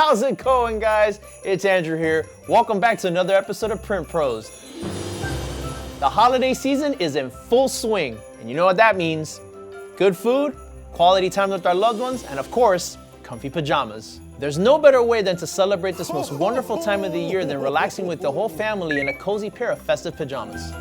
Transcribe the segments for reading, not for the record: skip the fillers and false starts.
How's it going, guys? It's Andrew here. Welcome back to another episode of Print Pros. The holiday season is in full swing, and you know what that means. Good food, quality time with our loved ones, and of course, comfy pajamas. There's no better way than to celebrate this most wonderful time of the year than relaxing with the whole family in a cozy pair of festive pajamas.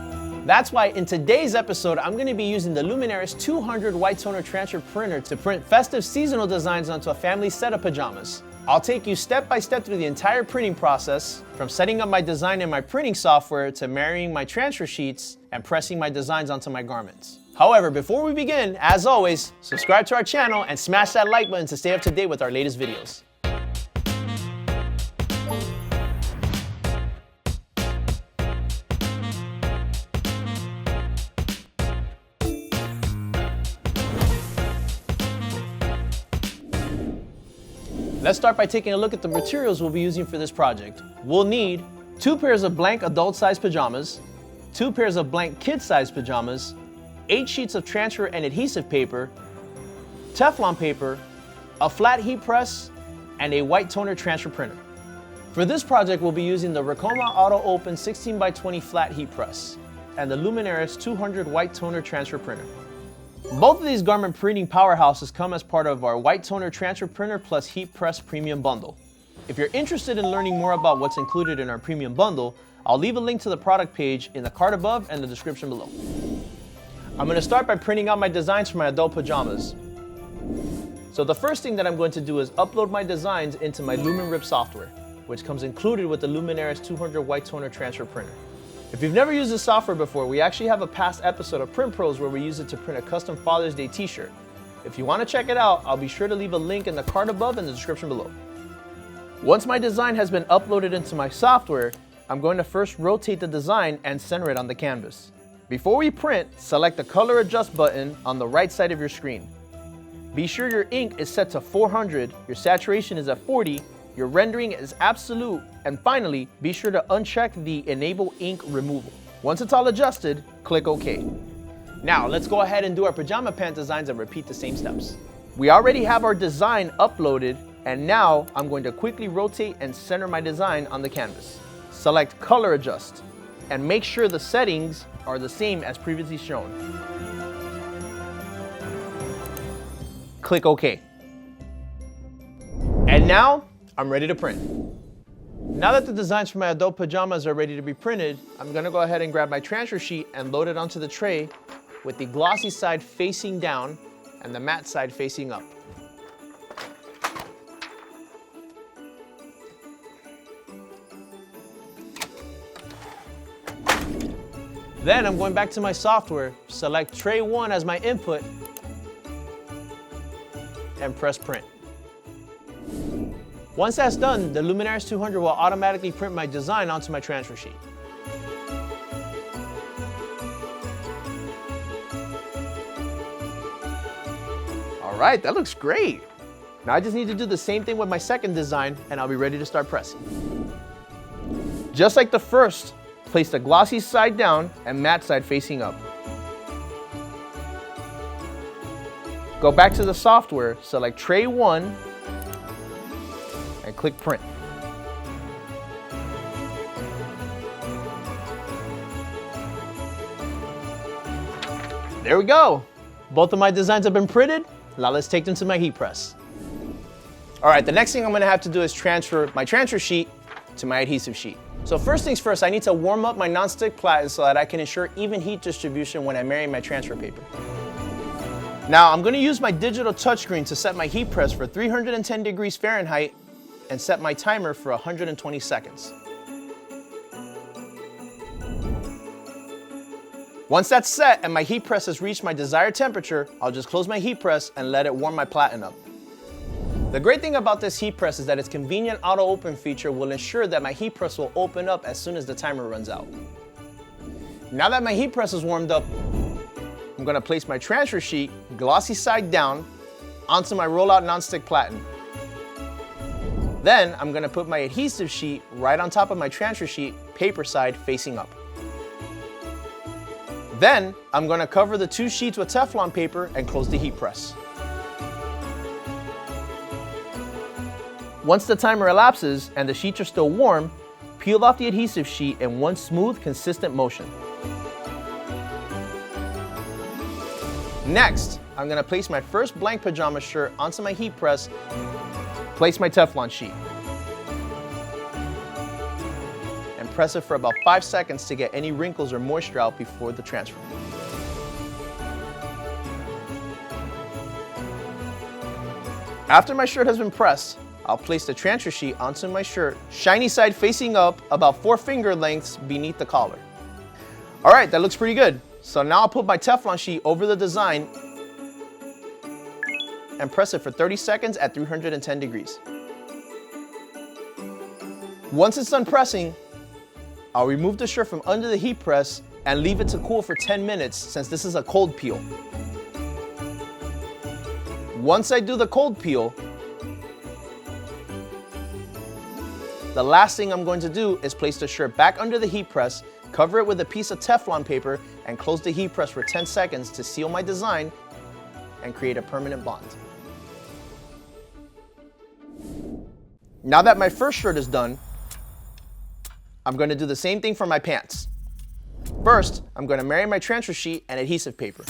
That's why in today's episode, I'm going to be using the Luminaris 200 white toner transfer printer to print festive seasonal designs onto a family set of pajamas. I'll take you step by step through the entire printing process, from setting up my design in my printing software to marrying my transfer sheets and pressing my designs onto my garments. However, before we begin, as always, subscribe to our channel and smash that like button to stay up to date with our latest videos. Let's start by taking a look at the materials we'll be using for this project. We'll need 2 pairs of blank adult-size pajamas, 2 pairs of blank kid-size pajamas, 8 sheets of transfer and adhesive paper, Teflon paper, a flat heat press, and a white toner transfer printer. For this project, we'll be using the Ricoma Auto Open 16x20 flat heat press and the Luminaris 200 white toner transfer printer. Both of these garment printing powerhouses come as part of our white toner transfer printer plus heat press premium bundle. If you're interested in learning more about what's included in our premium bundle, I'll leave a link to the product page in the card above and the description below. I'm going to start by printing out my designs for my adult pajamas. So the first thing that I'm going to do is upload my designs into my LumenRip software, which comes included with the Luminaris 200 white toner transfer printer. If you've never used this software before, we actually have a past episode of Print Pros where we use it to print a custom Father's Day t-shirt. If you want to check it out, I'll be sure to leave a link in the card above and the description below. Once my design has been uploaded into my software, I'm going to first rotate the design and center it on the canvas. Before we print, select the color adjust button on the right side of your screen. Be sure your ink is set to 400, your saturation is at 40, your rendering is absolute, and finally, be sure to uncheck the Enable Ink Removal. Once it's all adjusted, click OK. Now, let's go ahead and do our pajama pant designs and repeat the same steps. We already have our design uploaded, and now I'm going to quickly rotate and center my design on the canvas. Select Color Adjust, and make sure the settings are the same as previously shown. Click OK. And now, I'm ready to print. Now that the designs for my adult pajamas are ready to be printed, I'm going to go ahead and grab my transfer sheet and load it onto the tray with the glossy side facing down and the matte side facing up. Then I'm going back to my software, select tray 1 as my input, and press print. Once that's done, the Luminaris 200 will automatically print my design onto my transfer sheet. All right, that looks great. Now I just need to do the same thing with my second design and I'll be ready to start pressing. Just like the first, place the glossy side down and matte side facing up. Go back to the software, select tray 1, and click print. There we go. Both of my designs have been printed. Now let's take them to my heat press. All right, the next thing I'm gonna have to do is transfer my transfer sheet to my adhesive sheet. So first things first, I need to warm up my non-stick platen so that I can ensure even heat distribution when I marry my transfer paper. Now I'm gonna use my digital touchscreen to set my heat press for 310 degrees Fahrenheit and set my timer for 120 seconds. Once that's set and my heat press has reached my desired temperature, I'll just close my heat press and let it warm my platen up. The great thing about this heat press is that its convenient auto open feature will ensure that my heat press will open up as soon as the timer runs out. Now that my heat press is warmed up, I'm gonna place my transfer sheet, glossy side down, onto my rollout nonstick platen. Then I'm gonna put my adhesive sheet right on top of my transfer sheet, paper side facing up. Then I'm gonna cover the 2 sheets with Teflon paper and close the heat press. Once the timer elapses and the sheets are still warm, peel off the adhesive sheet in one smooth, consistent motion. Next, I'm going to place my first blank pajama shirt onto my heat press. Place my Teflon sheet. And press it for about 5 seconds to get any wrinkles or moisture out before the transfer. After my shirt has been pressed, I'll place the transfer sheet onto my shirt, shiny side facing up about 4 finger lengths beneath the collar. All right, that looks pretty good. So now I'll put my Teflon sheet over the design and press it for 30 seconds at 310 degrees. Once it's done pressing, I'll remove the shirt from under the heat press and leave it to cool for 10 minutes since this is a cold peel. Once I do the cold peel, the last thing I'm going to do is place the shirt back under the heat press, cover it with a piece of Teflon paper, and close the heat press for 10 seconds to seal my design and create a permanent bond. Now that my first shirt is done, I'm going to do the same thing for my pants. First, I'm going to marry my transfer sheet and adhesive paper.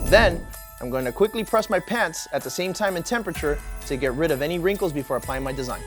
Then, I'm going to quickly press my pants at the same time and temperature to get rid of any wrinkles before applying my design.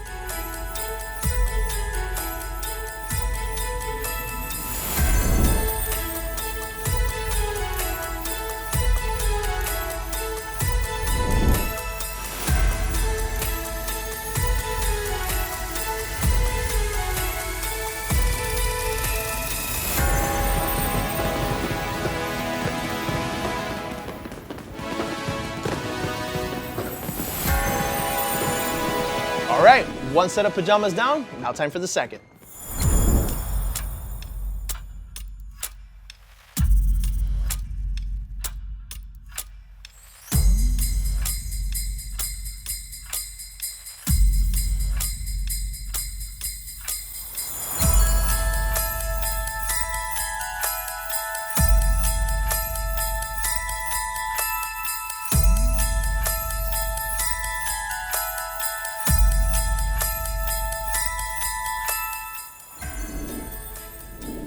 All right, one set of pajamas down, now time for the second.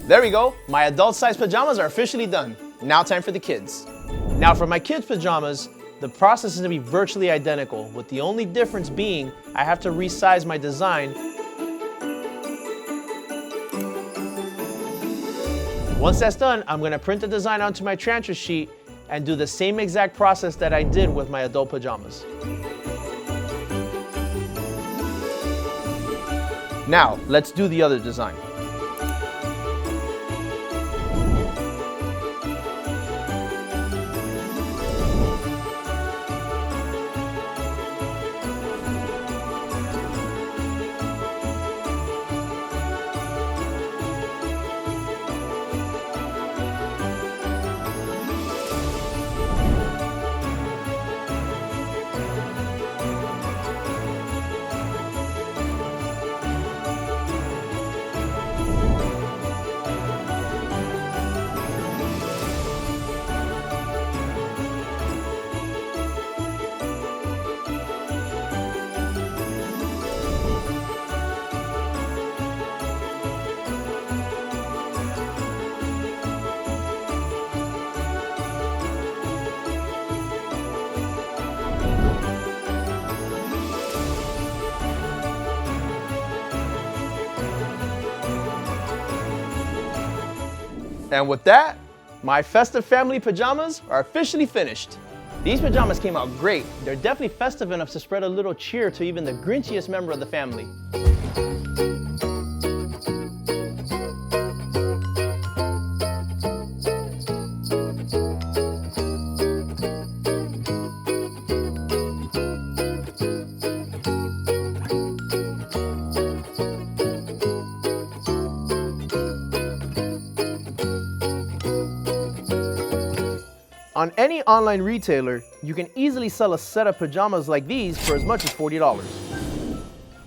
There we go, my adult size pajamas are officially done. Now time for the kids. Now for my kids' pajamas, the process is going to be virtually identical, with the only difference being I have to resize my design. Once that's done, I'm going to print the design onto my transfer sheet and do the same exact process that I did with my adult pajamas. Now, let's do the other design. And with that, my festive family pajamas are officially finished. These pajamas came out great. They're definitely festive enough to spread a little cheer to even the grinchiest member of the family. On any online retailer, you can easily sell a set of pajamas like these for as much as $40.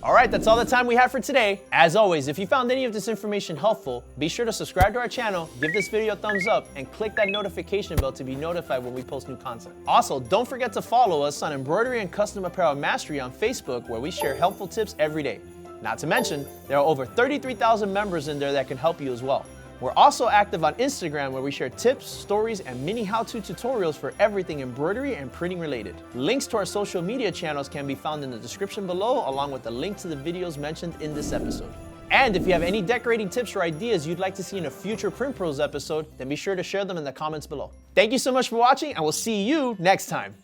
All right, that's all the time we have for today. As always, if you found any of this information helpful, be sure to subscribe to our channel, give this video a thumbs up, and click that notification bell to be notified when we post new content. Also, don't forget to follow us on Embroidery and Custom Apparel Mastery on Facebook, where we share helpful tips every day. Not to mention, there are over 33,000 members in there that can help you as well. We're also active on Instagram, where we share tips, stories, and mini how-to tutorials for everything embroidery and printing related. Links to our social media channels can be found in the description below, along with the link to the videos mentioned in this episode. And if you have any decorating tips or ideas you'd like to see in a future Print Pros episode, then be sure to share them in the comments below. Thank you so much for watching, and we'll see you next time.